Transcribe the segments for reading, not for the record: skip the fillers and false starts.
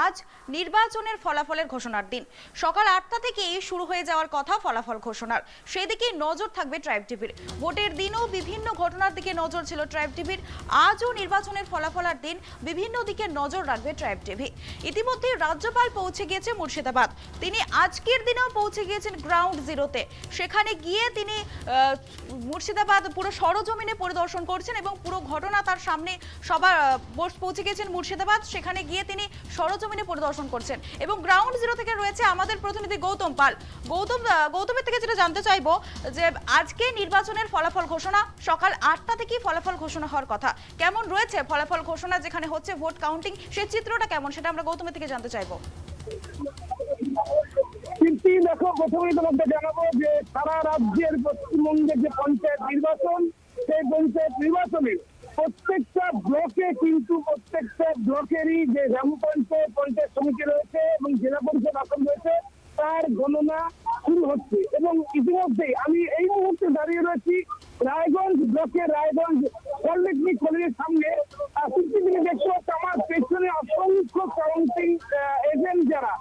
আজ নির্বাচনের ফলাফলের ঘোষণার দিন। সকাল 8টা থেকেই শুরু হয়ে যাওয়ার কথা ফলাফল ঘোষণার। সেই দিকেই নজর থাকবে ট্রাইব টিভির। ভোটের দিনও বিভিন্ন ঘটনার দিকে নজর ছিল ট্রাইব টিভির। আজও নির্বাচনের ফলাফলের দিন, বিভিন্ন দিকে নজর রাখবে ট্রাইব টিভি। ইতিমধ্যে রাজ্যপাল পৌঁছে গিয়েছে মুর্শিদাবাদ। তিনি আজকের দিনেও পৌঁছে গিয়েছেন গ্রাউন্ড জিরোতে। সেখানে গিয়ে তিনি মুর্শিদাবাদ পুরো সরজমিনে পরিদর্শন করছেন এবং পুরো ঘটনা তার সামনে সবার পৌঁছে গিয়েছেন মুর্শিদাবাদ। সেখানে গিয়ে তিনি সরজমিনে পরিদর্শন করছেন এবং গ্রাউন্ড জিরো থেকে রয়েছে আমাদের প্রতিনিধি গৌতম পাল। গৌতমের থেকে যেটা জানতে চাইবো যে আজকে নির্বাচনের ফলাফল ঘোষণা, সকাল 8টা থেকেই ফলাফল ঘোষণা হওয়ার কথা। কেমন রয়েছে ফলাফল ঘোষণা, যেখানে হচ্ছে ভোট কাউন্টিং, সেই চিত্রটা কেমন সেটা আমরা গৌতমের থেকে জানতে চাইবো। দেখো, প্রথমেই তোমাকে জানাবো যে সারা রাজ্যের পশ্চিমবঙ্গের যে পঞ্চায়েত নির্বাচন, সেই পঞ্চায়েত নির্বাচনে প্রত্যেকটা ব্লকে কিন্তু প্রত্যেকটা ব্লকেরই যে গ্রাম পঞ্চায়েত পঞ্চায়েত সমিতি রয়েছে এবং জেলা পরিষদ আসন রয়েছে তার গণনা শুরু হচ্ছে। এবং ইতিমধ্যেই আমি এই মুহূর্তে দাঁড়িয়ে রয়েছি রায়গঞ্জ ব্লকের রায়গঞ্জ পলিটেকনিক কলেজের সামনে। তুমি দেখতে পাচ্ছ আমার পেছনে অসংখ্য কাউন্টিং এজেন্ট যারা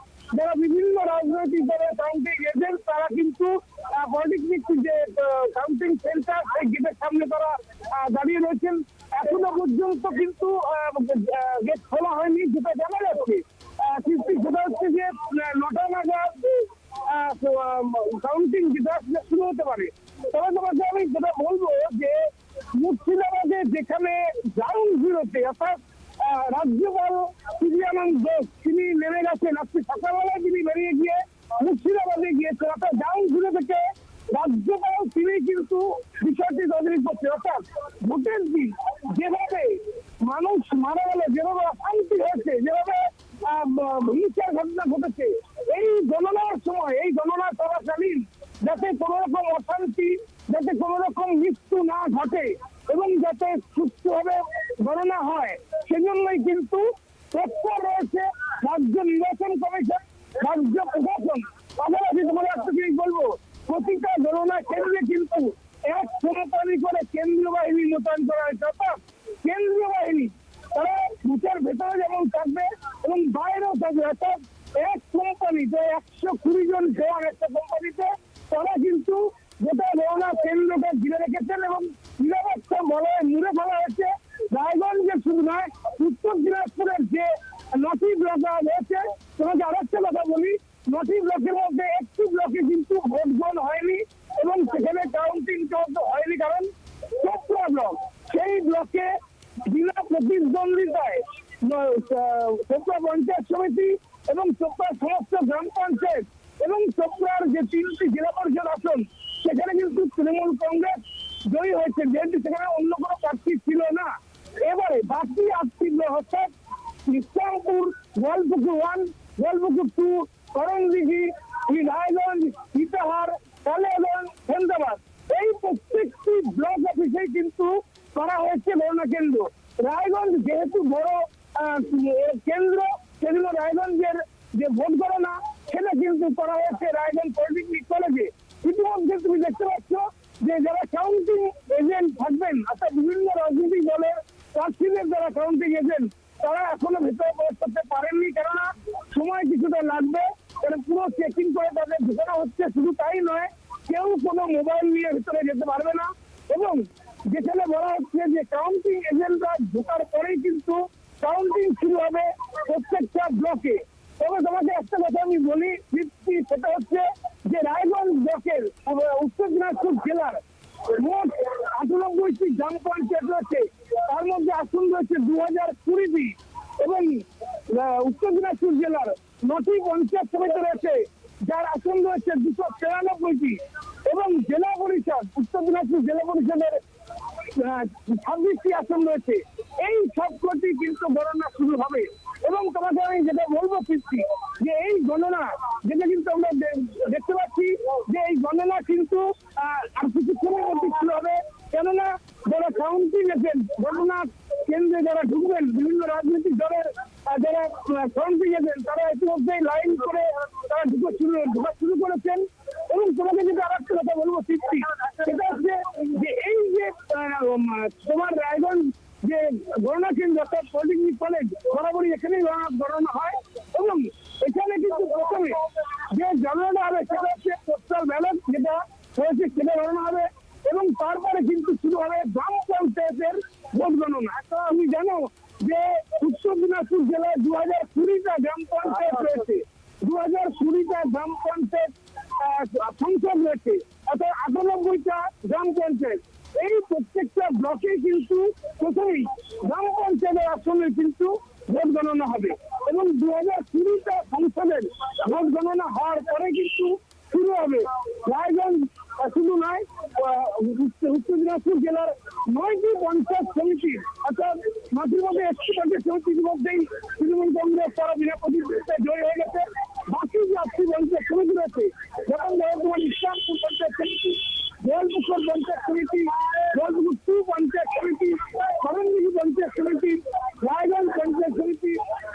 বিভিন্ন রাজনৈতিক দলের কাউন্টিং এজেন্ট, তারা কিন্তু পলিটেকনিক যে কাউন্টিং সেন্টার সেই গেটের সামনে তারা দাঁড়িয়ে রয়েছেন। এখনো পর্যন্ত কিন্তু গেট খোলা হয়নি। যেটা জানা যাচ্ছে সেটা হচ্ছে যে 9টা নাগাদ কাউন্টিং যেটা শুরু হতে পারে। তবে তোমাকে আমি যেটা বলবো যে মুর্শিদাবাদে যেখানে গ্রাউন্ড জিরোতে অর্থাৎ রাজ্যপাল তিনি নেমে গেছেন, আজকে সকালবেলায় তিনি বেরিয়ে গিয়ে মুর্শিদাবাদে গিয়েছেন। অর্থাৎ গ্রাউন্ড জিরো থেকে রাজ্যপাল তিনি কিন্তু বিষয়টি তদারকি করছে। অর্থাৎ ভোটের দিন যেভাবে মানুষ মারা গেল, যেভাবে অশান্তি হয়েছে, যেভাবে হিংসার ঘটনা ঘটেছে, এই গণনার সময় এই গণনা চলাকালীন যাতে কোন রকম অশান্তি, যাতে কোন রকম মৃত্যু না ঘটে এবং যাতে সুস্থভাবে গণনা হয়, সেজন্যই কিন্তু তৎপর রয়েছে রাজ্য নির্বাচন কমিশন, রাজ্য প্রশাসন। পাশাপাশি তোমাদের একটা জিনিস বলবো, প্রতিটা গণনা কেন্দ্রে কিন্তু এক কোম্পানি করে কেন্দ্রীয় বাহিনী মোতায়েন করা হয়েছে। অর্থাৎ কেন্দ্রীয় বাহিনী তারা বুথের ভেতরে যেমন থাকবে এবং বাইরেও থাকবে। অর্থাৎ এক কোম্পানি, যে 120 জন জওয়ান একটা কোম্পানিতে, তারা কিন্তু গোটা গণনা কেন্দ্রকে ঘিরে রেখেছেন এবং নিরাপত্তা বলয়ে মুড়ে ফেলা হয়েছে। রায়গঞ্জে শুধু নয়, উত্তর দিনাজপুরের যে 9টি ব্লক রয়েছে, তোমাকে আরেকটা কথা বলি, 9টি ব্লকের মধ্যে একটি ব্লকে কিন্তু ভোট গ্রহণ হয়নি এবং সেখানে কাউন্টিং হয়নি, কারণ চোপড়া ব্লক, সেই ব্লকে বিনা প্রতিদ্বন্দ্বিতায় চোপড়া পঞ্চায়েত সমিতি এবং চোপড়ার সমস্ত গ্রাম পঞ্চায়েত এবং চোপড়ার যে 3টি জেলা পরিষদ আসন, সেখানে কিন্তু তৃণমূল কংগ্রেস জয়ী হয়েছে, যেহেতু সেখানে অন্য কোনো প্রার্থী ছিল না। এবারে বাকি 8টি ব্লক অর্থাৎ ইসলামপুর, গোয়ালপুকুর 1, গোয়ালপুকুর 2, করণদিঘি, রায়গঞ্জ, ইটাহার, কালিয়াগঞ্জ, হেমদাবাদ, এই প্রত্যেকটি ব্লক অফিসেই কিন্তু করা হয়েছে গণনা কেন্দ্র। রায়গঞ্জ যেহেতু বড় কেন্দ্র, সেজন্য রায়গঞ্জের যে ভোট গণনা সেটা কিন্তু করা হয়েছে রায়গঞ্জ পলিটেকনিক কলেজে। ইতিমধ্যে তুমি দেখতে পাচ্ছ যে যারা কাউন্টিং এজেন্ট থাকবেন, অর্থাৎ বিভিন্ন রাজনৈতিক দলের প্রার্থীদের যারা কাউন্টিং এজেন্ট, তারা এখনো ভেতরে প্রবেশ করতে পারেননি, কেননা সময় কিছুটা লাগবে। পুরো চেকিং করে তাদের ঢোকানো হচ্ছে। শুধু তাই নয়, কেউ কোনো মোবাইল নিয়ে ভেতরে যেতে পারবে না এবং যেখানে বলা হচ্ছে যে কাউন্টিং এজেন্টরা ঢোকার পরেই কিন্তু কাউন্টিং শুরু হবে প্রত্যেকটা ব্লকে। তবে তোমাকে একটা কথা আমি বলি, সেটা হচ্ছে যে রায়গঞ্জ ব্লকের উত্তর দিনাজপুর জেলার মোট 98টি গ্রাম পঞ্চায়েত রয়েছে, তার মধ্যে আসন রয়েছে 2020টি এবং উত্তর দিনাজপুর জেলার 9টি পঞ্চায়েত সমিতি রয়েছে, যার আসন রয়েছে 293টি এবং জেলা পরিষদ, উত্তর দিনাজপুর জেলা পরিষদের 26টি আসন রয়েছে। এই সবকটি কিন্তু গণনা শুরু হবে এবং তোমাকে আমি যেটা বলবো যে এই গণনা যেটা কিন্তু আমরা দেখতে পাচ্ছি যে এই গণনা কিন্তু আর কিছুক্ষণের মধ্যে শুরু হবে, কেননা যারা কাউন্টিং এজেন্ট গণনা কেন্দ্রে যারা ঢুকবেন, বিভিন্ন রাজনৈতিক দলের যারা কাউন্টিং এজেন্ট, তারা ইতিমধ্যেই লাইন করে তারা ঢোকা শুরু করেছেন। এবং তোমাকে যেটা আর একটা কথা বলবো সেটা হচ্ছে যে এই যে তোমার রায়গঞ্জ যে গণনা কেন্দ্র অর্থাৎ পলিটেকনিক কলেজ, বরাবরই এখানেই গণনা হয় প্রতিযোগিতায় জয়ী হয়ে গেছে। বাকি যে 8টি পঞ্চায়েত সমিতি রয়েছে, যেমন ধরো তোমার ইসলামপুর পঞ্চায়েত সমিতি, গোয়ালপুকুর পঞ্চায়েত সমিতি, গোয়ালপুকুর 2 পঞ্চায়েত সমিতি, করণদিঘি পঞ্চায়েত সমিতি, রায়গঞ্জ পঞ্চায়েত সমিতি,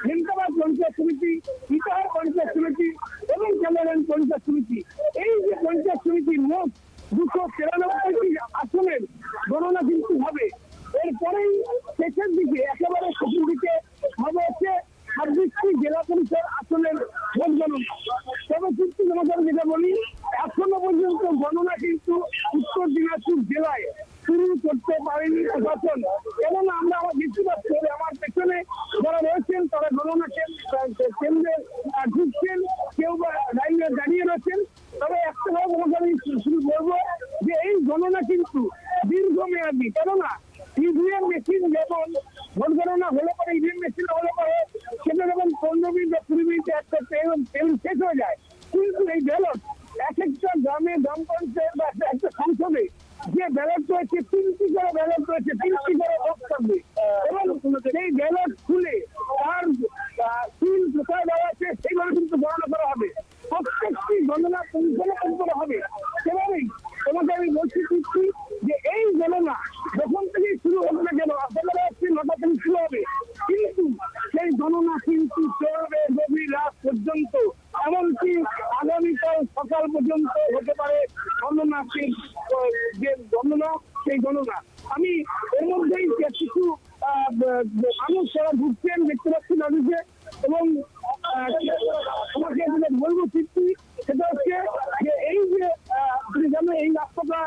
হেমতাবাদ পঞ্চায়েত সমিতি, ইটাহার পঞ্চায়েত সমিতি এবং কেলাগঞ্জ পঞ্চায়েত সমিতি। এই যে পঞ্চায়েত সমিতির মোট 293টি আসনের গণনা কিন্তু হবে। এরপরেই শেষের দিকে একেবারে শেষের দিকে হবে হচ্ছে 26টি জেলা পরিষদ আসনের ভোট গণনা। তবে কিন্তু তোমাদের যেটা বলি, এখনো পর্যন্ত গণনা কিন্তু উত্তর দিনাজপুর জেলায় শুরু করতে পারেনি প্রশাসন। কেননা আমরা আমার দেখতে পাচ্ছি আমার পেছনে যারা রয়েছেন তারা গণনা কেন্দ্রে ঢুকছেন, কেউ বা দাঁড়িয়ে রয়েছেন। তবে একটা ভাবে তোমাকে আমি শুরু করবো যে এই গণনা কিন্তু দীর্ঘমেয়াদী। কেননা ইভিএম মেশিন যেমন ভোট গণনা হলে পরে ইভিএম মেশিন হলে পরে সেটা যখন 15 মিনিট বা 20 মিনিটে একটা টেবিল শেষ হয়ে যায়, কিন্তু এই ব্যালট এক একটা গ্রামে গ্রাম পঞ্চায়েত বা একটা সংসদে যে ব্যালট রয়েছে 3টি করে ব্যালট রয়েছে, 3টি করে বক্স থাকবে এবং সেই ব্যালট খুলে তার সিল কোথায় দেওয়া আছে সেইভাবে কিন্তু গণনা করা হবে। প্রত্যেকটি গণনা করা হবে। সেভাবেই তোমাকে আমি বলছি দিচ্ছি যে এই গণনা যখন থেকেই শুরু হবে না কেন, আপনারা হচ্ছে 9টা থেকে শুরু হবে, কিন্তু সেই গণনা কিন্তু চলবে গভীর রাত পর্যন্ত, এমনকি আগামীকাল সকাল পর্যন্ত হতে পারে গণনা। যে গণনা সেই গণনা আমি এর মধ্যেই কিছু মানুষ যারা ঘুরছেন দেখতে পাচ্ছি মানুষে, এবং তোমাকে যেটা বলবো চিঠি সেটা হচ্ছে যে এই যে তুমি জানো এই রাস্তাটা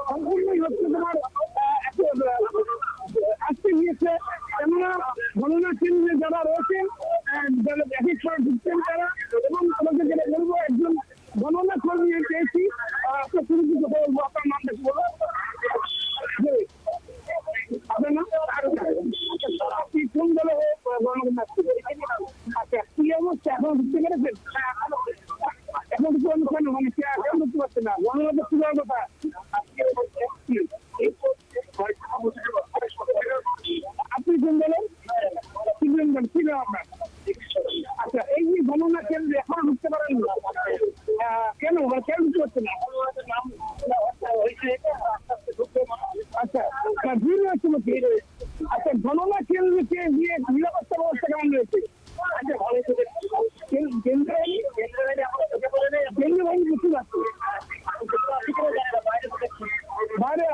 সম্পূর্ণই হচ্ছে তোমার আসতে নিয়েছে। কেননা গণনা কেন্দ্রে যারা রয়েছেন এক এক করে ঢুকছেন তারা, এবং তোমাকে যেটা বলবো একজন গণনা কর্মী পেয়েছি। আপনার শুরু কথা বলবো, আপনার নামটা কি বলো? আপনার নাম? আপনি কোন দলে গণনা করছেন? আচ্ছা, কি অবস্থা এখন বুঝতে পেরেছেন? এখন কিছু অনুষ্ঠান মানে এখন বুঝতে পারছেন না, গণনা তো শুরু হওয়ার কথা। আপনি কোন দলের ছিল আপনার? আচ্ছা, এই যে গণনা কেন্দ্রে এখনো ঢুকতে পারেন কেন কেন ঢুকতে পারছেন না? আচ্ছা, ভিড় রয়েছে নাকি? আচ্ছা, গণনা কেন্দ্রকে গিয়ে নিরাপত্তা ব্যবস্থা কেমন রয়েছে? কেন্দ্রীয় বাহিনী বুঝতে পারছে বাইরে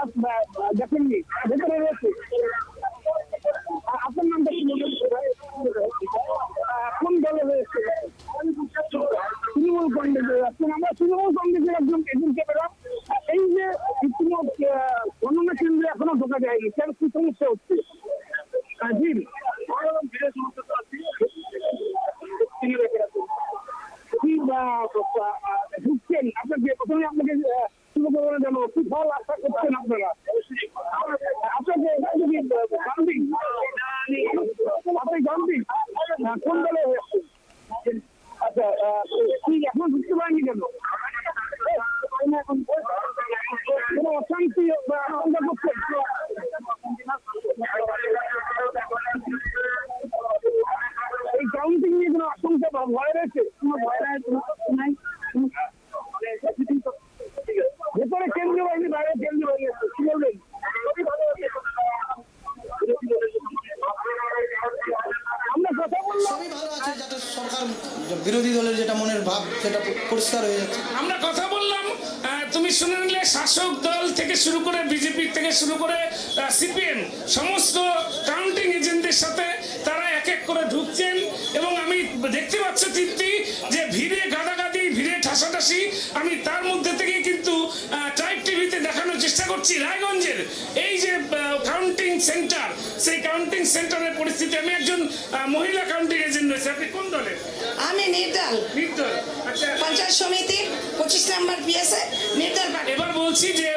দেখেননি, ভেতরে রয়েছে। আপনার নামটা কি কোন দলে রয়েছে? তৃণমূল কংগ্রেসের। আমরা তৃণমূল কংগ্রেসের একজনকে পেলাম। এই যে গণনা কেন্দ্রে এখনো ঢোকা যায়নি, কেন কি সমস্যা হচ্ছে? ঢুকছেন আপনাকে প্রথমে আপনাকে শুরু করবো যেন কি ফল আশা করছেন আপনারা? আপনাকে আপনি জানবি কোন দলে হয়েছে? আচ্ছা, ঠিক এখন ঢুকতে পারেনি কেন? কোনো অশান্তি বা আশঙ্কা করছেন? এই কাউন্টিং নিয়ে কোনো আশঙ্কা বা ভয় রয়েছে? কোনো ভয় নাই। ভেতরে কেন্দ্রীয় বাহিনী, বাইরে কেন্দ্রীয় বাহিনী আছে, কি বলবেন? আমরা কথা বললাম সরকার বিরোধী দলের যেটা মনের ভাব সেটা পরিষ্কার হয়ে যাচ্ছে। আমরা কথা বললাম, তুমি শুনে নিলে শাসক দল থেকে শুরু করে বিজেপি থেকে শুরু করে সিপিএম সমস্ত কাউন্টিং এজেন্টদের সাথে তারা এক এক করে ঢুকছেন, এবং আমি দেখতে পাচ্ছি তৃপ্তি যে ভিড়ে গাদাগাদি, ভিড়ে ঠাসাঠাসি। আমি তার মধ্যে থেকে কিন্তু ট্রাইব টিভিতে দেখানোর চেষ্টা করছি রায়গঞ্জের এই যে কাউন্টিং সেন্টার, সেই কাউন্টিং সেন্টারের পরিস্থিতি। আমি একজন মহিলা কাউন্টিং এজেন্ট রয়েছে। আপনি কোন দলের? আমি নির্দল। নির্দল। আচ্ছা, পঞ্চায়েত সমিতি 25 নম্বর পিএসএ নির্দল। এবার বলছি যে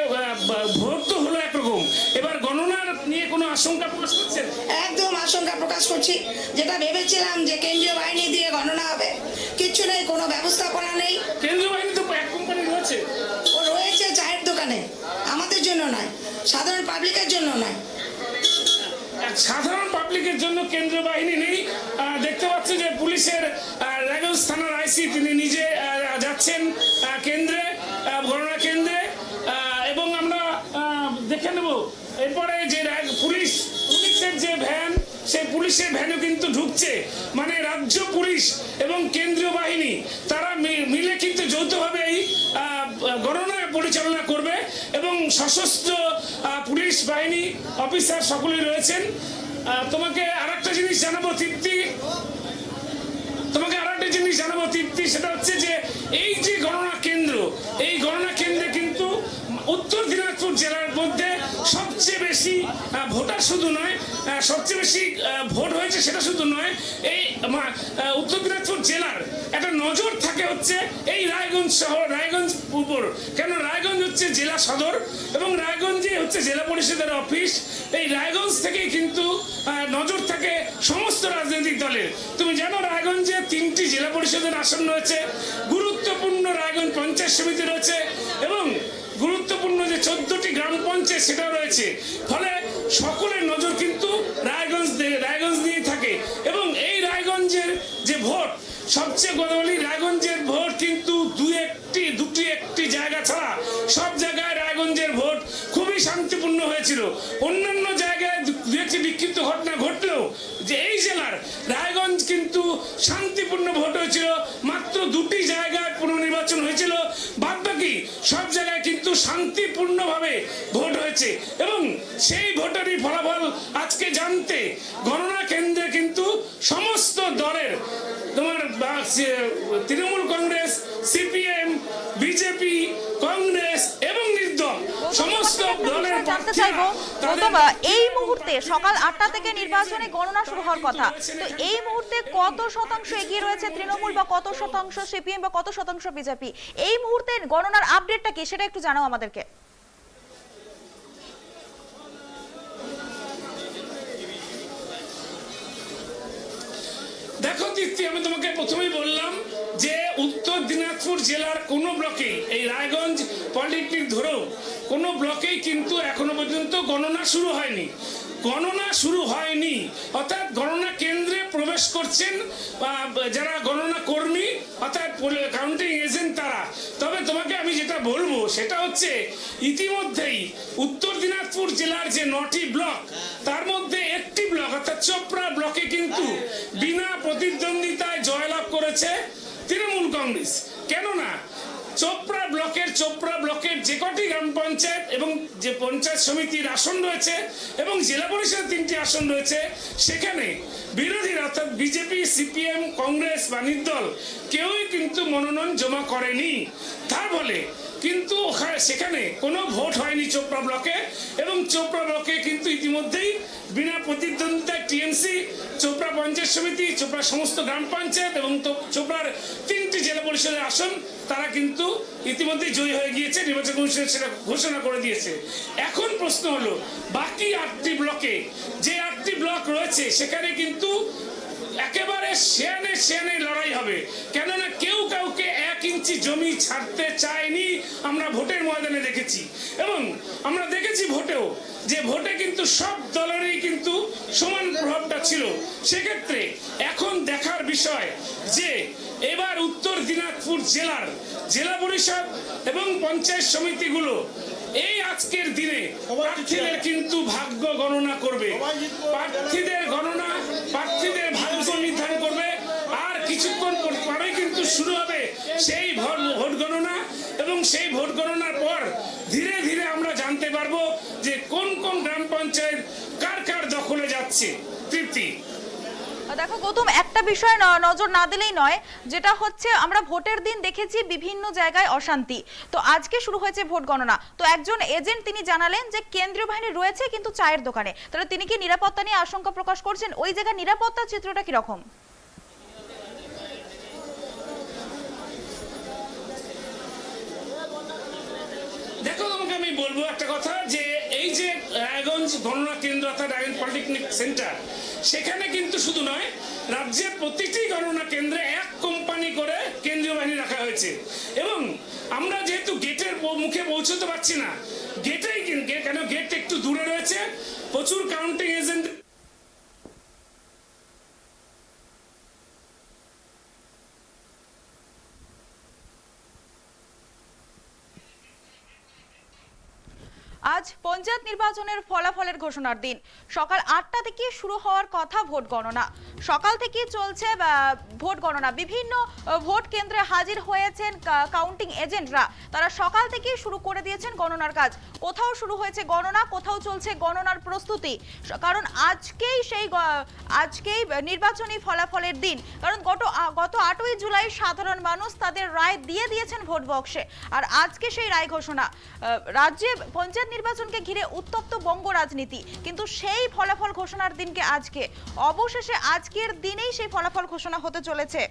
ভোট তো হলো একরকম, এবার গণনার নিয়ে কোনো আশঙ্কা প্রকাশ করছেন? একদম আশঙ্কা প্রকাশ করছি। যেটা ভেবেছিলাম যে কেন্দ্রীয় বাহিনী দিয়ে গণনা হবে, কিচ্ছু নেই, কোনো ব্যবস্থাপনা নেই। কেন্দ্রীয় বাহিনী তো এক কোম্পানি রয়েছে, ও রয়েছে চায়ের দোকানে, আমাদের জন্য নয়, সাধারণ পাবলিকের জন্য নয়। সাধারণ পাবলিকের জন্য কেন্দ্রীয় বাহিনী নেই। দেখতে হচ্ছে যে পুলিশের রায়গঞ্জ থানার আইসি তিনি নিজে যাচ্ছেন কেন্দ্রে, গণনা কেন্দ্রে, এবং আমরা দেখে নেব এরপরে যে পুলিশের যে ভ্যান, সেই পুলিশের ভ্যানও কিন্তু ঢুকছে। মানে রাজ্য পুলিশ এবং কেন্দ্রীয় বাহিনী তারা মিলে কিন্তু যৌথভাবে এই গণনা পরিচালনা করবে এবং সশস্ত্র পুলিশ বাহিনী অফিসার সকলেই রয়েছেন। তোমাকে আরেকটা জিনিস জানাবো তৃপ্তি, সেটা হচ্ছে যে এই যে গণনা কেন্দ্র, এই গণনা কেন্দ্রে কিন্তু উত্তর দিনাজপুর জেলার মধ্যে সবচেয়ে বেশি ভোটার শুধু নয়, সবচেয়ে বেশি ভোট হয়েছে সেটা শুধু নয়, এই উত্তর দিনাজপুর জেলার একটা নজর থাকে হচ্ছে এই রায়গঞ্জ শহর, রায়গঞ্জ উপর। কেন রায়গঞ্জ হচ্ছে জেলা সদর এবং রায়গঞ্জে হচ্ছে জেলা পরিষদের অফিস। এই রায়গঞ্জ থেকেই কিন্তু নজর থাকে সমস্ত রাজনৈতিক দলের। তুমি জানো রায়গঞ্জে 3টি জেলা পরিষদের আসন রয়েছে, গুরুত্বপূর্ণ রায়গঞ্জ পঞ্চায়েত সমিতি রয়েছে এবং গুরুত্বপূর্ণ যে 14টি গ্রাম পঞ্চায়েত সেটা রয়েছে। ফলে সকলের নজর কিন্তু রায়গঞ্জ নিয়ে থাকে এবং এই রায়গঞ্জের যে ভোট, সবচেয়ে কথা বলি, রায়গঞ্জের ভোট কিন্তু দুটি একটি জায়গা ছাড়া সব জায়গায় রায়গঞ্জের ভোট খুবই শান্তিপূর্ণ হয়েছিল। অন্যান্য জায়গায় দু একটি বিক্ষিপ্ত ঘটনা ঘটলেও যে এই জেলার রায়গঞ্জ কিন্তু শান্তিপূর্ণ ভোট হয়েছিল। মাত্র 2টি জায়গায় পুনর্নির্বাচন হয়েছিল, বাদবাকি সব জায়গায় কিন্তু শান্তিপূর্ণভাবে ভোট হয়েছে এবং সেই ভোটেরই ফলাফল আজকে জানতে গণনা কেন্দ্রে কিন্তু সমস্ত দলের, তোমার তৃণমূল কংগ্রেস, সিপিএম, বিজেপি, কংগ্রেস এবং নির্দল সমস্ত দলের জানতে চাইবো এই মুহূর্তে সকাল 8টা থেকে নির্বাচনে গণনা শুরু হওয়ার কথা, তো এই মুহূর্তে কত শতাংশ এগিয়ে রয়েছে তৃণমূল বা কত শতাংশ সিপিএম বা কত শতাংশ বিজেপি? এই মুহূর্তে গণনার আপডেটটা কি সেটা একটু জানাও আমাদেরকে। দেখো দীপ্তি, আমি তোমাকে প্রথমেই বললাম যে উত্তর দিনাজপুর জেলার কোনো ব্লকেই, এই রায়গঞ্জ পলিটেকনিক ধরেও কোনো ব্লকেই কিন্তু এখনো পর্যন্ত গণনা শুরু হয়নি। অর্থাৎ গণনা কেন্দ্রে প্রবেশ করছেন যারা গণনা কর্মী অর্থাৎ কাউন্টিং এজেন্ট তারা। তবে তোমাকে আমি যেটা বলবো সেটা হচ্ছে ইতিমধ্যেই উত্তর দিনাজপুর জেলার যে 9টি ব্লক, তার মধ্যে একটি ব্লক অর্থাৎ চোপড়া ব্লকে কিন্তু বিনা প্রতিদ্বন্দ্বিতায় জয়লাভ করেছে তৃণমূল কংগ্রেস। কেননা চোপড়া ব্লকের যে কটি গ্রাম পঞ্চায়েত এবং যে পঞ্চায়েত সমিতির আসন রয়েছে এবং জেলা পরিষদের 3টি আসন রয়েছে, সেখানে বিরোধীরা অর্থাৎ বিজেপি, সিপিএম, কংগ্রেস বা নির্দল কেউই কিন্তু মনোনয়ন জমা করেনি। তার ফলে কিন্তু সেখানে কোনো ভোট হয়নি চোপড়া ব্লকে এবং চোপড়া ব্লকে কিন্তু ইতিমধ্যেই বিনা প্রতিদ্বন্দ্বিতায় টিএমসি, চোপড়া পঞ্চায়েত সমিতি, চোপড়া সমস্ত গ্রাম পঞ্চায়েত এবং চোপড়ার 3টি জেলা পরিষদের আসন তারা কিন্তু ইতিমধ্যেই জয়ী হয়ে গিয়েছে, নির্বাচন কমিশন সেটা ঘোষণা করে দিয়েছে। এখন প্রশ্ন হলো বাকি 8টি ব্লকে, যে 8টি ব্লক রয়েছে সেখানে কিন্তু একেবারে শেয়ানে লড়াই হবে। কেননা কেউ কাউকে 1 ইঞ্চি জমি ছাড়তে চায়নি, আমরা ভোটের ময়দানে দেখেছি এবং আমরা দেখেছি যে ভোটে কিন্তু সব দলেরই কিন্তু সমান প্রভাবটা ছিল। সেক্ষেত্রে এখন দেখার বিষয় যে এবার উত্তর দিনাজপুর জেলার জেলা পরিষদ এবং পঞ্চায়েত সমিতিগুলো এই আজকের দিনে প্রার্থীদের কিন্তু ভাগ্য গণনা করবে, প্রার্থীদের ভাগ্য নির্ধারণ করবে। আর কিছুক্ষণ পরে কিন্তু শুরু হবে সেই ভোট গণনা এবং সেই ভোট গণনার পর ধীরে ধীরে আমরা জানতে পারবো যে কোন কোন গ্রাম পঞ্চায়েত কার দখলে যাচ্ছে। তৃপ্তি, দেখো গৌতম, একটা বিষয় নজর না দিলেই নয়, যেটা হচ্ছে আমরা ভোটের দিন দেখেছি বিভিন্ন জায়গায় অশান্তি, তো আজকে শুরু হয়েছে ভোট গণনা। তো একজন এজেন্ট তিনি জানালেন যে কেন্দ্রীয় বাহিনী রয়েছে কিন্তু চায়ের দোকানে, তাহলে তিনি কি নিরাপত্তা নিয়ে আশঙ্কা প্রকাশ করছেন? ওই জায়গায় নিরাপত্তার চিত্রটা কিরকম? দেখো তোমাকে আমি বলবো একটা কথা, যে এই যে রায়গঞ্জ গণনা কেন্দ্র অর্থাৎ রায়গঞ্জ পলিটেকনিক সেন্টার, সেখানে কিন্তু শুধু নয়, রাজ্যের প্রতিটি গণনা কেন্দ্রে 1 কোম্পানি করে কেন্দ্রীয় বাহিনী রাখা হয়েছে এবং আমরা যেহেতু গেটের মুখে পৌঁছতে পারছি না, কেন গেট একটু দূরে রয়েছে, প্রচুর কাউন্টিং এজেন্ট আজ পঞ্চায়েত নির্বাচনের ফলাফলের ঘোষণার দিন। সকাল 8টা থেকে শুরু হওয়ার কথা ভোট গণনা। সকাল থেকে চলছে ভোট গণনা। বিভিন্ন ভোট কেন্দ্রে হাজির হয়েছেন কাউন্টিং এজেন্টরা। তারা সকাল থেকে শুরু করে দিয়েছেন গণনার কাজ। কোথাও শুরু হয়েছে গণনা, কোথাও চলছে গণনার প্রস্তুতি। কারণ আজকেই নির্বাচনী ফলাফলের দিন। কারণ গত 8ই জুলাই সাধারণ মানুষ তাদের রায় দিয়ে দিয়েছেন ভোট বক্সে, আর আজকে সেই রায় ঘোষণা। রাজ্যে পঞ্চায়েত নির্বাচনকে ঘিরে উত্তপ্ত বঙ্গ রাজনীতি, কিন্তু সেই ফলাফল ঘোষণার দিনকে আজকে অবশেষে আজকের দিনেই সেই ফলাফল ঘোষণা হতে চলেছে।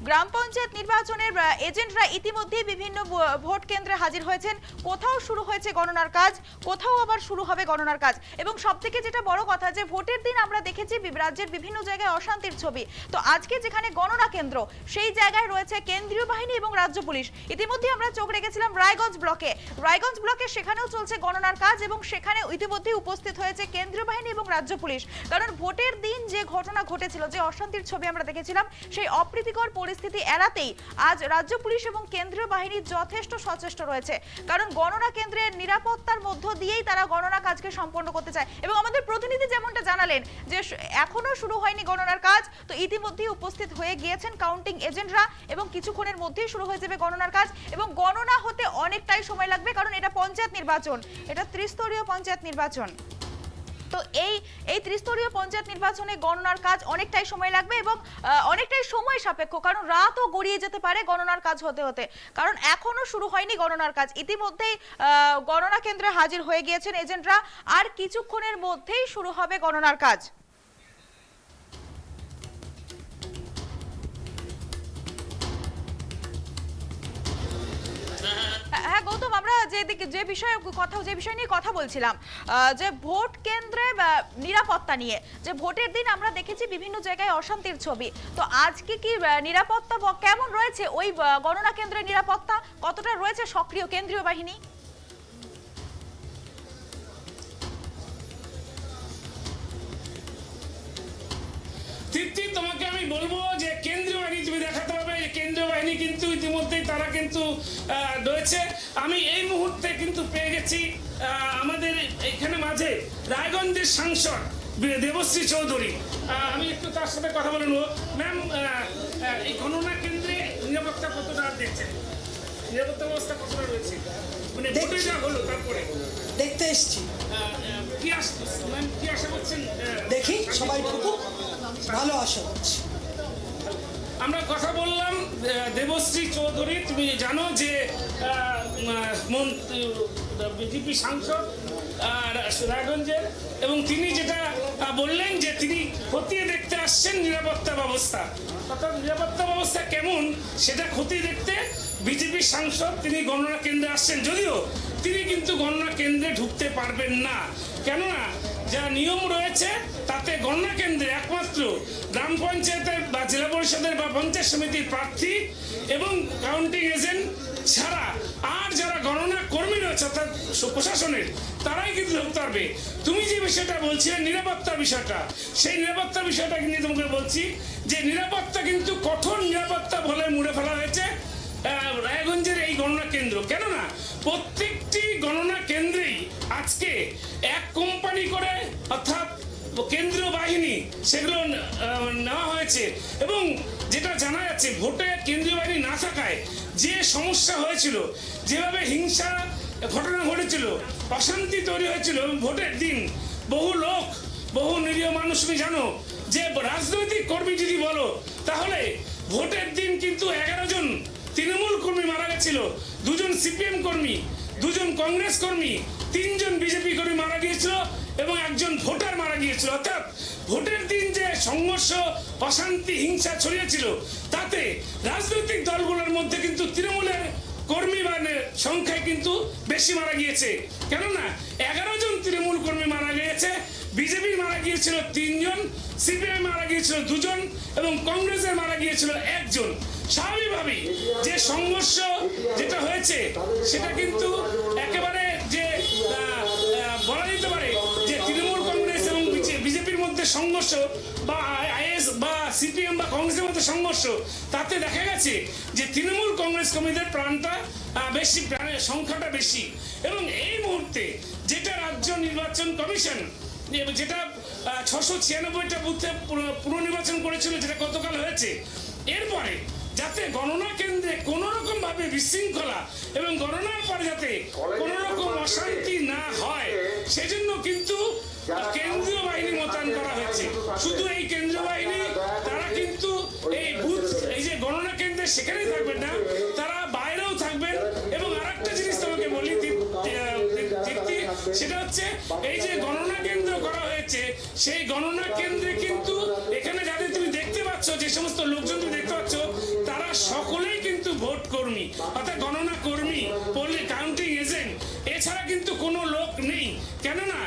গ্রাম পঞ্চায়েত নির্বাচনের এজেন্টরা ইতিমধ্যেই বিভিন্ন ভোট কেন্দ্রে হাজির হয়েছেন। কোথাও শুরু হয়েছে গণনার কাজ, কোথাও আবার শুরু হবে গণনার কাজ। এবং সবথেকে যেটা বড় কথা, যে ভোটের দিন আমরা দেখেছি রাজ্যের বিভিন্ন জায়গায় অশান্তির ছবি। তো আজকে যেখানে গণনা কেন্দ্র, সেই জায়গায় রয়েছে কেন্দ্রীয় বাহিনী এবং রাজ্য পুলিশ। ইতিমধ্যে আমরা চোখ রেখেছিলাম রায়গঞ্জ ব্লকে, সেখানেও চলছে গণনার কাজ এবং সেখানে ইতিমধ্যেই উপস্থিত হয়েছে কেন্দ্রীয় বাহিনী এবং রাজ্য পুলিশ। কারণ ভোটের দিন যে ঘটনা ঘটেছিল, যে অশান্তির ছবি আমরা দেখেছিলাম, সেই অপ্রীতিকর পরিস্থিতি এড়াতেই আজ রাজ্য পুলিশ এবং কেন্দ্রীয় বাহিনী যথেষ্ট সচেষ্ট রয়েছে। কারণ গণনা কেন্দ্রের নিরাপত্তার মধ্য দিয়েই তারা গণনা কাজকে সম্পন্ন করতে চায়। এবং আমাদের প্রতিনিধি যেমনটা জানালেন যে এখনো শুরু হয়নি গণনার কাজ, তো ইতিমধ্যেই উপস্থিত হয়ে গিয়েছেন কাউন্টিং এজেন্টরা এবং কিছুক্ষণের মধ্যেই শুরু হয়ে যাবে গণনার কাজ। এবং গণনা হতে অনেকটাই সময় লাগবে, কারণ এটা পঞ্চায়েত নির্বাচন, এটা ত্রিস্তরীয় পঞ্চায়েত নির্বাচন। তো এই ত্রিস্তরীয় পঞ্চায়েত নির্বাচনে গণনার কাজ অনেকটাই সময় লাগবে এবং অনেকটাই সময় সাপেক্ষ, কারণ রাতও গড়িয়ে যেতে পারে গণনার কাজ হতে হতে। কারণ এখনো শুরু হয়নি গণনার কাজ। ইতিমধ্যেই গণনা কেন্দ্রে হাজির হয়ে গিয়েছেন এজেন্টরা, আর কিছুক্ষণের মধ্যেই শুরু হবে গণনার কাজ। হ্যাঁ গৌতম, আমরা যে বিষয় নিয়ে কথা বলছিলাম, যে ভোট কেন্দ্রে নিরাপত্তা নিয়ে, যে ভোটের দিন আমরা দেখেছি বিভিন্ন জায়গায় অশান্তির ছবি। তো আজকে কি নিরাপত্তা কেমন রয়েছে? ওই গণনা কেন্দ্রের নিরাপত্তা কতটা রয়েছে সক্রিয় কেন্দ্রীয় বাহিনী? তৃপ্তি, তোমাকে আমি বলবো যে কেন্দ্রীয় বাহিনী তুমি দেখাতে হবে। কেন্দ্রীয় বাহিনী কিন্তু ইতিমধ্যেই তারা কিন্তু রয়েছে। আমি এই মুহূর্তে কিন্তু পেয়ে গেছি আমাদের এখানে মাঝে রায়গঞ্জের সাংসদ দেবশ্রী চৌধুরী। আমি একটু তার সাথে কথা বলে নেব। ম্যাম, এই গণনা কেন্দ্রে নিরাপত্তা কতটা দেখছেন? নিরাপত্তা ব্যবস্থা কতটা রয়েছে? মানে ভোটে যা হলো তারপরে দেখতে এসছি, কি আশা করছেন? দেখি সবাই খুব ভালো আশা করছি। আমরা কথা বললাম দেবশ্রী চৌধুরী, তুমি জানো যে বিজেপি সাংসদ রায়গঞ্জের, এবং তিনি যেটা বললেন যে তিনি খতিয়ে দেখতে আসছেন নিরাপত্তা ব্যবস্থা। অর্থাৎ নিরাপত্তা ব্যবস্থা কেমন সেটা খতিয়ে দেখতে বিজেপি সাংসদ তিনি গণনা কেন্দ্রে আসছেন। যদিও তিনি কিন্তু গণনা কেন্দ্রে ঢুকতে পারবেন না, কেননা যা নিয়ম রয়েছে তাতে গণনা কেন্দ্রে একমাত্র গ্রাম পঞ্চায়েতের বা জেলা পরিষদের বা পঞ্চায়েত সমিতির প্রার্থী এবং কাউন্টিং এজেন্ট ছাড়া আর যারা গণনা কর্মী রয়েছে অর্থাৎ প্রশাসনের, তারাই কিন্তু ঢুকতে পারবে। তুমি যে বিষয়টা বলছিলে নিরাপত্তার বিষয়টা, সেই নিরাপত্তার বিষয়টা কিন্তু তোমাকে বলছি যে নিরাপত্তা কিন্তু কঠোর নিরাপত্তা বলে মুড়ে ফেলা হয়েছে রায়গঞ্জের এই গণনা কেন্দ্র। কেননা প্রত্যেকটি গণনা কেন্দ্রেই আজকে এক কোম্পানি করে অর্থাৎ কেন্দ্রীয় বাহিনী সেগুলো নেওয়া হয়েছে। এবং যেটা জানা যাচ্ছে ভোটে কেন্দ্রীয় বাহিনী না থাকায় যে সমস্যা হয়েছিল, যেভাবে হিংসা ঘটনা ঘটেছিল, অশান্তি তৈরি হয়েছিল, এবং ভোটের দিন বহু নিরীহ মানুষ, তুমি জানো যে রাজনৈতিক কর্মী যদি বলো তাহলে ভোটের দিন কিন্তু 11 জন তৃণমূল কর্মী মারা গেছিল, 2 জন সিপিএম কর্মী, 2 জন কংগ্রেস কর্মী, 3 জন বিজেপি কর্মী মারা গিয়েছিল এবং 1 জন ভোটার মারা গিয়েছিল। অর্থাৎ ভোটের দিন যে সংঘর্ষ, অশান্তি, হিংসা ছড়িয়েছিল, তাতে রাজনৈতিক দলগুলোর মধ্যে কিন্তু তৃণমূলের কর্মী বা সংখ্যায় কিন্তু বেশি মারা গিয়েছে। কেননা 11 জন তৃণমূল কর্মী মারা গিয়েছে, বিজেপি মারা গিয়েছিল 3 জন, সিপিএম মারা গিয়েছিল 2 জন এবং কংগ্রেসের মারা গিয়েছিল 1 জন। স্বাভাবিকভাবেই যে সংঘর্ষ যেটা হয়েছে সেটা কিন্তু একেবারে যে বলা যেতে পারে যে তৃণমূল কংগ্রেস এবং বিজেপির মধ্যে সংঘর্ষ বা আইএস বা সিপিএম বা কংগ্রেসের মধ্যে সংঘর্ষ, তাতে দেখা গেছে যে তৃণমূল কংগ্রেস কর্মীদের প্রাণটা বেশি সংখ্যাটা বেশি। এবং এই মুহূর্তে যেটা রাজ্য নির্বাচন কমিশন যেটা 696টা বুথে পুনর্নির্বাচন করেছিল, যেটা গতকাল হয়েছে, এরপরে যাতে গণনা কেন্দ্রে কোনো রকম ভাবে বিশৃঙ্খলা এবং গণনার পরে যাতে কোনো রকম অশান্তি না হয়, সেজন্য কিন্তু কেন্দ্রীয় বাহিনী মোতায়েন করা হয়েছে। শুধু এই কেন্দ্রীয় বাহিনী তারা কিন্তু এই বুথ এই যে গণনা কেন্দ্রে সেখানেই থাকবেন না, তারা বাইরেও থাকবেন। এবং আরেকটা জিনিস তোমাকে বলি দীপ্তি, সেটা হচ্ছে এই যে গণনা কেন্দ্র করা হয়েছে, সেই গণনা কেন্দ্রে কিন্তু এখানে যাদের তুমি দেখতে পাচ্ছ, যে সমস্ত লোকজন তুমি দেখতে পাচ্ছ, তারা সকলেই কিন্তু ভোট কর্মী, অর্থাৎ গণনা কর্মী, কাউন্টিং এজেন্ট, এছাড়া কিন্তু কোনো লোক নেই। কেননা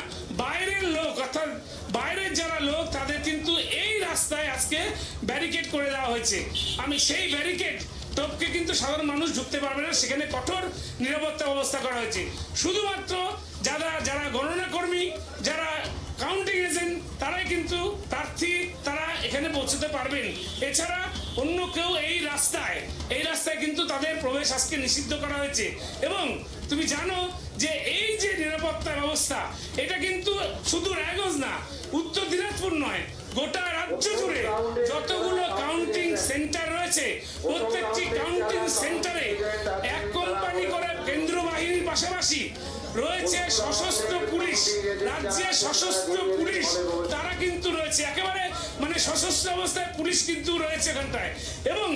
বাইরের লোক, অর্থাৎ বাইরের যারা লোক, তাদের কিন্তু এই রাস্তায় আজকে ব্যারিকেড করে দেওয়া হয়েছে। আমি সেই ব্যারিকেড টপকে কিন্তু সাধারণ মানুষ ঢুকতে পারবে না, সেখানে কঠোর নিরাপত্তা ব্যবস্থা করা হয়েছে। শুধুমাত্র যারা গণনা কর্মী, যারা কাউন্টিং এজেন্ট, তারাই কিন্তু প্রার্থী তারা এখানে পৌঁছতে পারবেন। এছাড়া অন্য কেউ এই রাস্তায় কিন্তু তাদের প্রবেশ আজকে নিষিদ্ধ করা হয়েছে। এবং তুমি জানো যে এই যে নিরাপত্তা ব্যবস্থা, এটা কিন্তু শুধু রায়গঞ্জ না, উত্তর দিনাজপুর নয়, গোটা রাজ্য জুড়ে যতগুলো কাউন্টিং সেন্টার রয়েছে, প্রত্যেকটি কাউন্টিং সেন্টারে এক কোম্পানি করে কেন্দ্র বাহিনীর পাশাপাশি রয়েছে সশস্ত্র পুলিশ, রাজ্যের সশস্ত্র পুলিশ, তারা কিন্তু রয়েছে একেবারে মানে সশস্ত্র অবস্থায় পুলিশ কিন্তু রয়েছে এখানটায়। এবং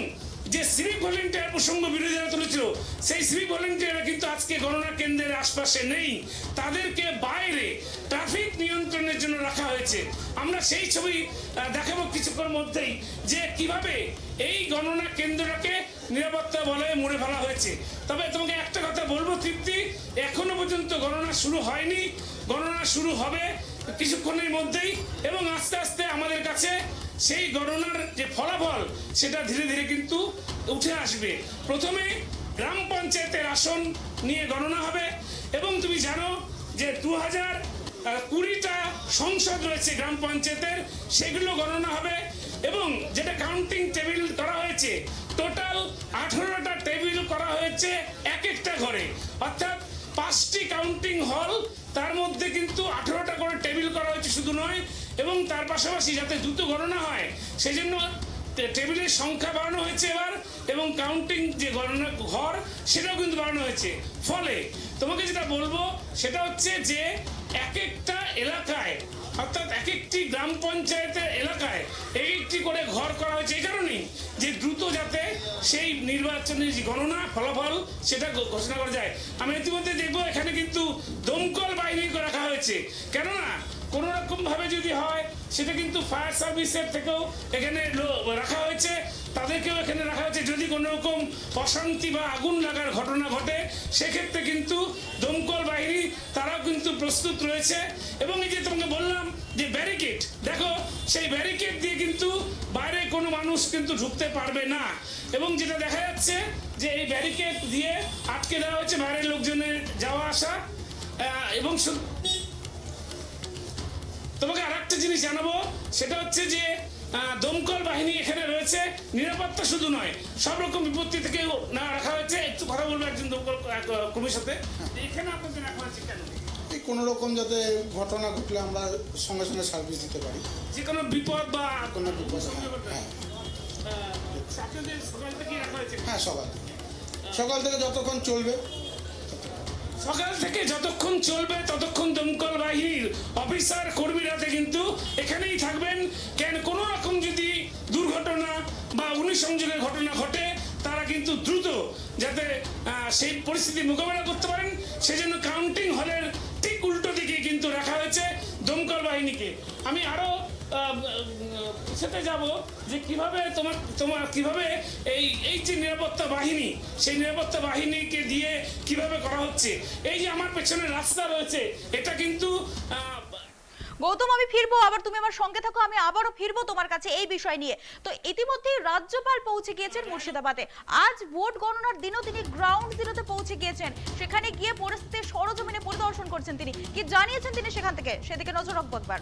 যে সিভিক ভলেন্টিয়ার প্রসঙ্গ বিরোধীরা তুলেছিল, সেই সিভিক ভলেন্টিয়াররা কিন্তু আজকে গণনা কেন্দ্রের আশপাশে নেই, তাদেরকে বাইরে ট্রাফিক নিয়ন্ত্রণের জন্য রাখা হয়েছে। আমরা সেই ছবি দেখাবো কিছুক্ষণ মধ্যেই, যে কিভাবে এই গণনা কেন্দ্রটাকে নিরাপত্তা বলয়ে মুড়ে ফেলা হয়েছে। তবে তোমাকে একটা কথা বলবো তৃপ্তি, এখনো পর্যন্ত গণনা শুরু হয়নি, গণনা শুরু হবে কিছুক্ষণের মধ্যেই। এবং আস্তে আস্তে আমাদের কাছে সেই গণনার যে ফলাফল, সেটা ধীরে ধীরে কিন্তু উঠে আসবে। প্রথমে গ্রাম পঞ্চায়েতের আসন নিয়ে গণনা হবে। এবং তুমি জানো যে 2020টা সংসদ রয়েছে গ্রাম পঞ্চায়েতের, সেগুলো গণনা হবে। এবং যেটা কাউন্টিং টেবিল করা হয়েছে, টোটাল 18টা টেবিল করা হয়েছে এক একটা ঘরে, অর্থাৎ 5টি কাউন্টিং হল, তার মধ্যে কিন্তু 18টা করে টেবিল করা হয়েছে শুধু নয়। এবং তার পাশাপাশি যাতে দ্রুত গণনা হয়, সেই জন্য টেবিলের সংখ্যা বাড়ানো হয়েছে এবার। এবং কাউন্টিং যে গণনা ঘর, সেটাও কিন্তু বাড়ানো হয়েছে। ফলে তোমাকে যেটা বলবো সেটা হচ্ছে যে এক একটা এলাকায়, অর্থাৎ এক একটি গ্রাম পঞ্চায়েতের এলাকায় একটি করে ঘর করা হয়েছে, এই কারণেই যে দ্রুত যাতে সেই নির্বাচনের যে গণনা ফলাফল সেটা ঘোষণা করা যায়। আমি ইতিমধ্যে দেখবো এখানে কিন্তু দমকল বাহিনীকে রাখা হয়েছে, কেননা কোনো রকম ভাবে যদি হয়, সেটা কিন্তু ফায়ার সার্ভিসের থেকেও এখানে রাখা হয়েছে, তাদেরকেও এখানে রাখা হয়েছে। যদি কোনো রকম অশান্তি বা আগুন লাগার ঘটনা ঘটে, সেক্ষেত্রে কিন্তু দমকল বাহিনী তারাও কিন্তু প্রস্তুত রয়েছে। এবং এই যে তোমাকে বললাম যে ব্যারিকেড, দেখো সেই ব্যারিকেড দিয়ে কিন্তু বাইরে কোনো মানুষ কিন্তু ঢুকতে পারবে না। এবং যেটা দেখা যাচ্ছে যে এই ব্যারিকেড দিয়ে আটকে দেওয়া হয়েছে বাইরের লোকজনের যাওয়া আসা। এবং তোমাকে আর একটা জিনিস জানাবো, সেটা হচ্ছে যে দমকল বাহিনী এখানে রয়েছে। নিরাপত্তা শুধু নয়, সব রকম বিপত্তি থেকে না রাখা হয়েছে। একটু কথা বলবো একজন দমকল কর্মীর সাথে, এখানে আপনাদের রাখা হয়েছে কেন? এই কোনো রকম যাতে ঘটনা ঘটলে আমরা সঙ্গে সঙ্গে সার্ভিস দিতে পারি, যে কোনো বিপদ বা কোনো বিপদ। আপনাদের সকাল থেকে রাখা হয়েছে? হ্যাঁ, সকাল থেকে যতক্ষণ চলবে, সকাল থেকে যতক্ষণ চলবে ততক্ষণ দমকল বাহিনীর অফিসার কর্মীরাতে কিন্তু এখানেই থাকবেন। কেন কোনো রকম যদি দুর্ঘটনা বা অগ্নিসংযোগের ঘটনা ঘটে, তারা কিন্তু দ্রুত যাতে সেই পরিস্থিতি মোকাবেলা করতে পারেন, সেজন্য কাউন্টিং হলের ঠিক উল্টো দিকে কিন্তু রাখা হয়েছে দমকল বাহিনীকে। আমি আরো সেটা যাব যে কিভাবে তোমার কিভাবে এই যে নিরাপত্তা বাহিনী, সেই নিরাপত্তা বাহিনীকে দিয়ে কিভাবে করা হচ্ছে। এই যে আমার পেছনে রাস্তা রয়েছে, এটা কিন্তু গৌতম, আমি ফিরবো, আবার তুমি আমার সঙ্গে থাকো, আমি আবারও ফিরবো তোমার কাছে এই বিষয় নিয়ে। তো ইতিমধ্যেই রাজ্যপাল পৌঁছে গিয়েছেন মুর্শিদাবাদে। আজ ভোট গণনার দিনও তিনি গ্রাউন্ড জিরোতে পৌঁছে গিয়েছেন, সেখানে গিয়ে পরিস্থিতি সরজমিনে পরিদর্শন করছেন। তিনি কি জানিয়েছেন তিনি সেখান থেকে, সেদিকে নজর রাখবো একবার।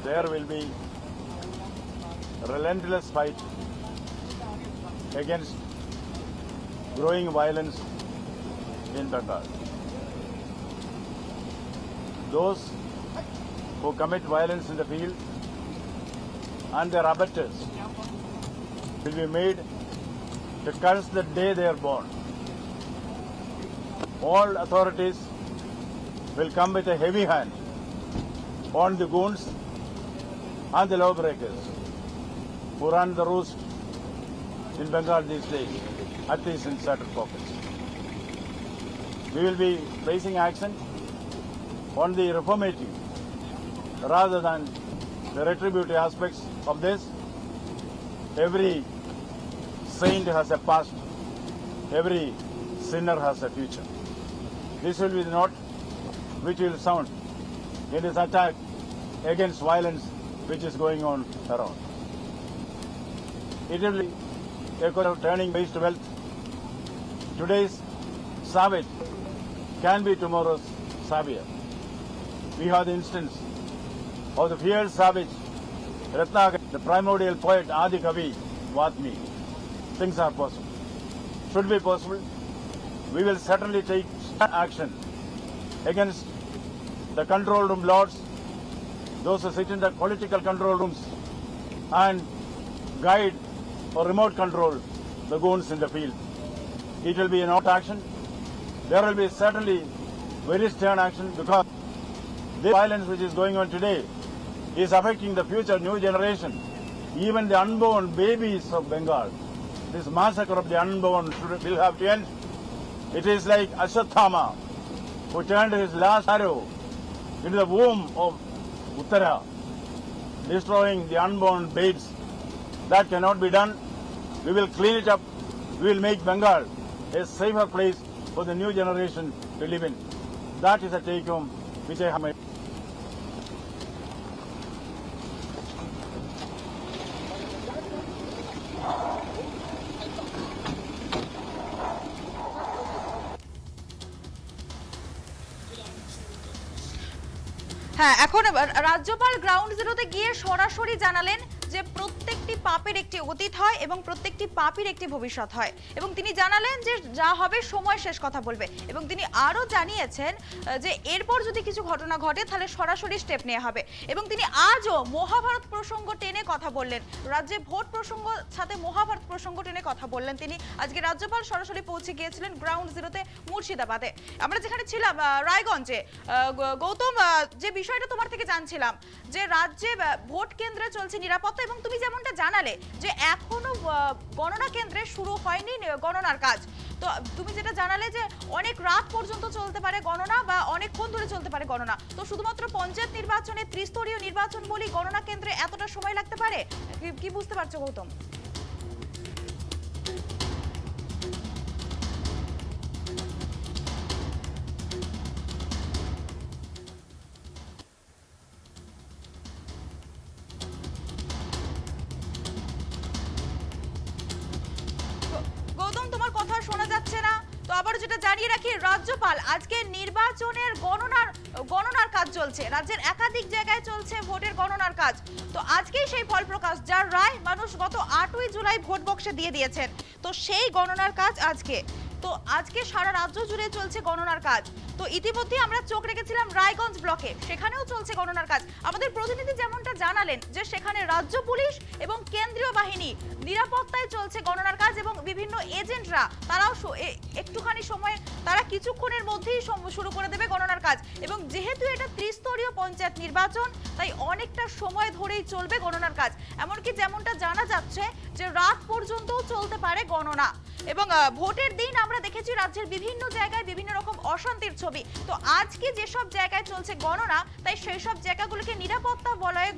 there will be relentless fight against growing violence in Bengal. Those who commit violence in the field and their abettors will be made to curse the day they are born. All authorities will come with a heavy hand on the goons and the lawbreakers who run the roost in Bengal these days, at least in certain pockets. We will be facing action on the reformative rather than the retributive aspects of this. Every saint has a past, every sinner has a future. This will be the note which will sound in this attack against violence which is going on around. It will be a question of turning waste to wealth. Today's savage can be tomorrow's savior. We have the instance of the fierce savage Ratnakar, the primordial poet Adi Kavi Vatmi. Things are possible. Should be possible. We will certainly take action against the control room lords, those who sit in the political control rooms and guide or remote control the goons in the field. It will be an out action. There will be certainly very stern action because the violence which is going on today is affecting the future new generation, even the unborn babies of Bengal. This massacre of the unborn will have to end. It is like Ashwathama, who turned his last arrow into the womb of Uttara, destroying the unborn babes. That cannot be done. We will clean it up. We will make Bengal a safer place for the new generation to live in. That is a take-home which I have made. হ্যাঁ, এখন রাজ্যপাল ground জিরোতে গিয়ে সরাসরি জানালেন যে প্রত্যেকটি পাপের একটি অতীত হয় এবং প্রত্যেকটি পাপের একটি ভবিষ্যৎ হয়, এবং তিনি জানালেন যে যা হবে সময় শেষ কথা বলবে, এবং তিনি আরো জানিয়েছেন যে এরপর যদি কিছু ঘটনা ঘটে তাহলে সরাসরি স্টেপ নেওয়া হবে। এবং তিনি আজও মহাভারত প্রসঙ্গ টেনে কথা বললেন, রাজ্যে ভোট প্রসঙ্গ সাথে মহাভারত প্রসঙ্গ টেনে কথা বললেন তিনি। আজকে রাজ্যপাল সরাসরি পৌঁছে গিয়েছিলেন গ্রাউন্ড জিরোতে মুর্শিদাবাদে। আমরা যেখানে ছিলাম রায়গঞ্জে, গৌতম, যে বিষয়টা তোমার থেকে জানছিলাম যে রাজ্যে ভোট কেন্দ্রে চলছে নিরাপত্তা, এবং তুমি যেমনটা জানালে যে এখনো গণনা কেন্দ্রে শুরু হয়নি গণনার কাজ। তো তুমি যেটা জানালে যে অনেক রাত পর্যন্ত চলতে পারে গণনা বা অনেকক্ষণ ধরে চলতে পারে গণনা। তো শুধুমাত্র পঞ্চায়েত নির্বাচনে ত্রিস্তরীয় নির্বাচন বলেই গণনা কেন্দ্রে এতটা সময় লাগতে পারে, কি বুঝতে পারছো গৌতম? শোনা যাচ্ছে না, তো আবার যেটা জানিয়ে রাখি, রাজ্যপাল আজকে নির্বাচনের গণনার কাজ চলছে, রাজ্যের একাধিক জায়গায় চলছে ভোটের গণনার কাজ। তো আজকেই সেই ফল প্রকাশ, যার রায় মানুষ গত 8ই জুলাই ভোট বক্সে দিয়ে দিয়েছেন। তো সেই গণনার কাজ আজকে, তো আজকে সারা রাজ্য জুড়ে চলছে গণনার কাজ। তো ইতিমধ্যে আমরা চোখ রেখেছিলাম রায়গঞ্জ ব্লকে, সেখানেও চলছে গণনার কাজ। আমাদের প্রতিনিধি যেমনটা জানালেন যে সেখানে রাজ্য পুলিশ এবং কেন্দ্রীয় বাহিনী নিরাপত্তায় চলছে গণনার কাজ, এবং বিভিন্ন এজেন্টরা তারাও একটুখানি সময়, তারা কিছুক্ষণের মধ্যেই শুরু করে দেবে গণনার কাজ। এবং যেহেতু এটা ত্রিস্তরীয় পঞ্চায়েত নির্বাচন, তাই অনেকটা সময় ধরেই চলবে গণনার কাজ। এমনকি যেমনটা জানা যাচ্ছে যে রাত পর্যন্তও চলতে পারে গণনা। এবং ভোটের দিন আমরা দেখেছি রাজ্যের বিভিন্ন জায়গায় বিভিন্ন রকম অশান্তির ছবি। তো আজকে যেসব জায়গায় চলছে গণনা, তাই সেই সব জায়গাগুলোকে নিরাপত্তা বলয়ে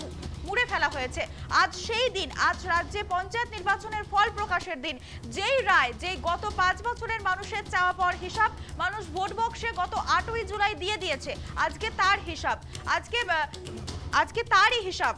মুড়ে ফেলা হয়েছে। আজ সেই দিন, আজ রাজ্যে পঞ্চায়েত নির্বাচনের ফল প্রকাশের দিন। যেই রায়, যেই গত 5 বছরের মানুষের চাওয়া পাওয়ার হিসাব মানুষ ভোট বক্সে গত 8ই জুলাই দিয়ে দিয়েছে, আজকে তার হিসাব, আজকে তারই হিসাব।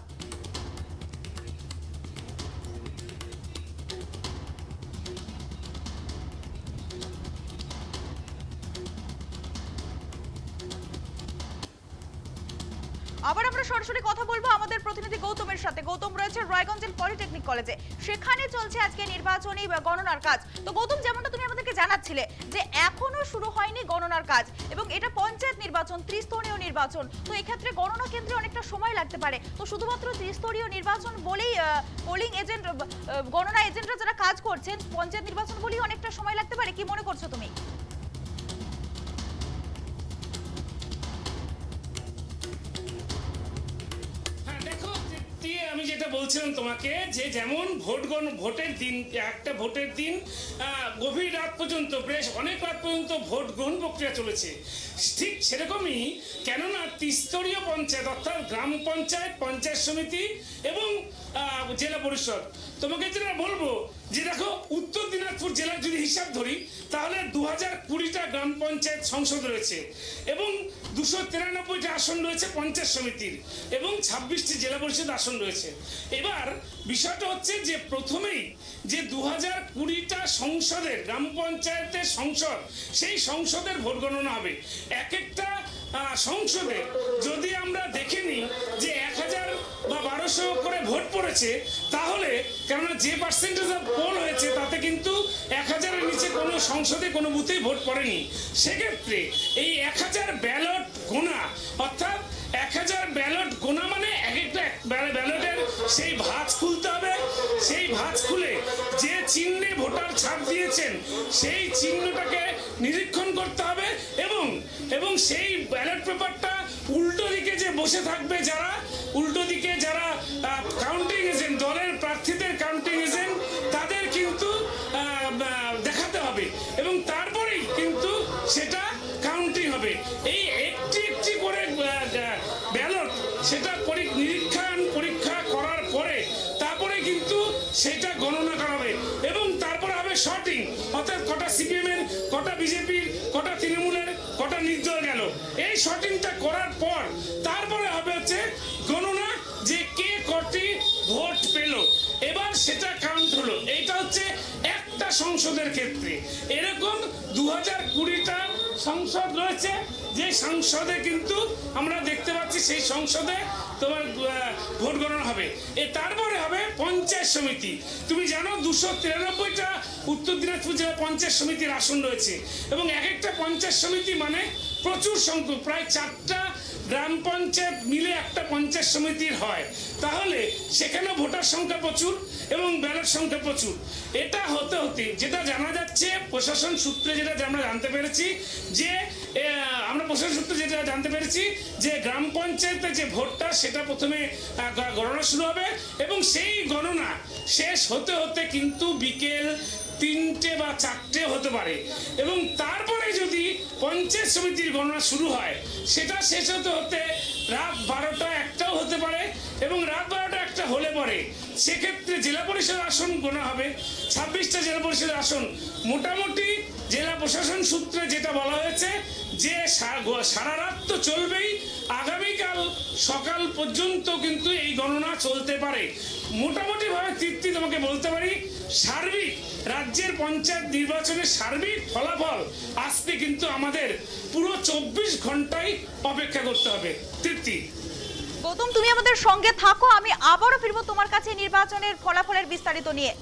আবার আমরা সরাসরি কথা বলবো আমাদের প্রতিনিধি গৌতমের সাথে। গৌতম রয়েছে রায়গঞ্জের পলিটেকনিক কলেজে, সেখানে চলছে আজকে নির্বাচনী গণনার কাজ। তো গৌতম, যেমনটা তুমি আমাদেরকে জানাচ্ছিলে যে এখনো শুরু হয়নি গণনার কাজ এবং এটা পঞ্চায়েত নির্বাচন, ত্রিস্তরীয় নির্বাচন, তো এক্ষেত্রে গণনা কেন্দ্রে অনেকটা সময় লাগতে পারে। তো শুধুমাত্র ত্রিস্তরীয় নির্বাচন বলেই পোলিং এজেন্ট, গণনা এজেন্টরা যারা কাজ করছেন, পঞ্চায়েত নির্বাচন বলেই অনেকটা সময় লাগতে পারে, কি মনে করছো তুমি? আমি যেটা বলছিলাম তোমাকে, যে যেমন ভোটের দিন, একটা ভোটের দিন গভীর রাত পর্যন্ত, বেশ অনেক রাত পর্যন্ত ভোট গ্রহণ প্রক্রিয়া চলেছে, ঠিক সেরকমই কেননা ত্রিস্তরীয় পঞ্চায়েত অর্থাৎ গ্রাম পঞ্চায়েত, পঞ্চায়েত সমিতি এবং জেলা পরিষদ। তোমাকে যেটা বলবো যে দেখো, উত্তর দিনাজপুর জেলার যদি হিসাব ধরি তাহলে 2020টা গ্রাম পঞ্চায়েত সংসদ রয়েছে এবং 293টা আসন রয়েছে পঞ্চায়েত সমিতির এবং 26টি জেলা পরিষদ আসন রয়েছে। এবার বিষয়টা হচ্ছে যে প্রথমেই যে 2020টা সংসদের গ্রাম পঞ্চায়েতের সংসদ, সেই সংসদের ভোট গণনা হবে। এক একটা সংসদে যদি আমরা দেখে নিই যে 1000 বা 1200 করে ভোট পড়েছে, তাহলে কেননা যে পার্সেন্টেজ অফ পোল হয়েছে তাতে কিন্তু 1000-এর নিচে কোনো সংসদে কোনো বুথেই ভোট পড়েনি। সেক্ষেত্রে এই 1000 ব্যালট গোনা, অর্থাৎ 1000 ব্যালট গোনা মানে এক একটা ব্যালটের সেই ভাঁজ খুলতে হবে, সেই ভাঁজ খুলে যে চিহ্নে ভোটার ছাপ দিয়েছেন সেই চিহ্নটাকে নিরীক্ষণ করতে হবে এবং সেই ব্যালট পেপারটা উল্টো দিকে যে বসে থাকবে, যারা উল্টো দিকে যারা কাউন্টিং এজেন্ট, দলের প্রার্থীদের কাউন্টিং এজেন্ট, তাদের কিন্তু দেখাতে হবে এবং তারপরেই কিন্তু সেটা কাউন্টিং হবে। এই একটি করে ব্যালট সেটা পরীক্ষা করার পরে তারপরে কিন্তু সেটা গণনা করা হবে এবং তারপরে হবে শর্টিং, অর্থাৎ কটা সিপিএম এর, কটা বিজেপির, কটা তৃণমূলের, কটা নির্দল গেল। এই শর্টিংটা করার পর তারপরে হবে হচ্ছে গণনা, যে কে কটি ভোট পেল, এবার সেটা কাউন্ট হলো। এইটা হচ্ছে একটা সংসদের ক্ষেত্রে। এরকম 2020টা সংসদ রয়েছে, যে সংসদে কিন্তু আমরা দেখতে পাচ্ছি সেই সংসদে তোমার ভোট গণনা হবে। তারপরে হবে পঞ্চায়েত সমিতি। তুমি জানো 293টা উত্তর দিনাজপুর জেলা পঞ্চায়েত সমিতির আসন রয়েছে এবং এক একটা পঞ্চায়েত সমিতি মানে প্রচুর সংখ্যক, প্রায় 4টা গ্রাম পঞ্চায়েত মিলে একটা পঞ্চায়েত সমিতির হয়। তাহলে সেখানে ভোটার সংখ্যা প্রচুর এবং ব্যালট সংখ্যা প্রচুর। এটা হতে হতে যেটা জানা যাচ্ছে প্রশাসন সূত্রে, যেটা আমরা জানতে পেরেছি যে গ্রাম পঞ্চায়েতের যে ভোটটা সেটা প্রথমে গণনা শুরু হবে এবং সেই গণনা শেষ হতে হতে কিন্তু বিকেল 3টে বা 4টে হতে পারে এবং তারপরে যদি পঞ্চায়েত সমিতির গণনা শুরু হয় সেটা শেষ হতে হতে রাত 12টা 1টাও হতে পারে এবং রাত 12টা 1টা হলে পরে সেক্ষেত্রে জেলা পরিষদ আসন গোনা হবে। 26টা জেলা পরিষদ আসন মোটামুটি জেলা প্রশাসন সূত্রে যেটা বলা হয়েছে যে সারা রাত তো চলবেই, আগামীকাল সকাল পর্যন্ত কিন্তু এই গণনা চলতে পারে। মোটামুটি ভাবে তৃপ্তি তোমাকে বলতে পারি, সার্বিক রাজ্যের পঞ্চায়েত নির্বাচনের সার্বিক ফলাফল আসতে কিন্তু আমাদের পুরো 24 ঘন্টাই অপেক্ষা করতে হবে। তৃপ্তি। গৌতম, তুমি আমাদের সঙ্গে থাকো, আমি আবারও ফিরবো তোমার কাছে নির্বাচনের ফলাফলের বিস্তারিত নিয়ে।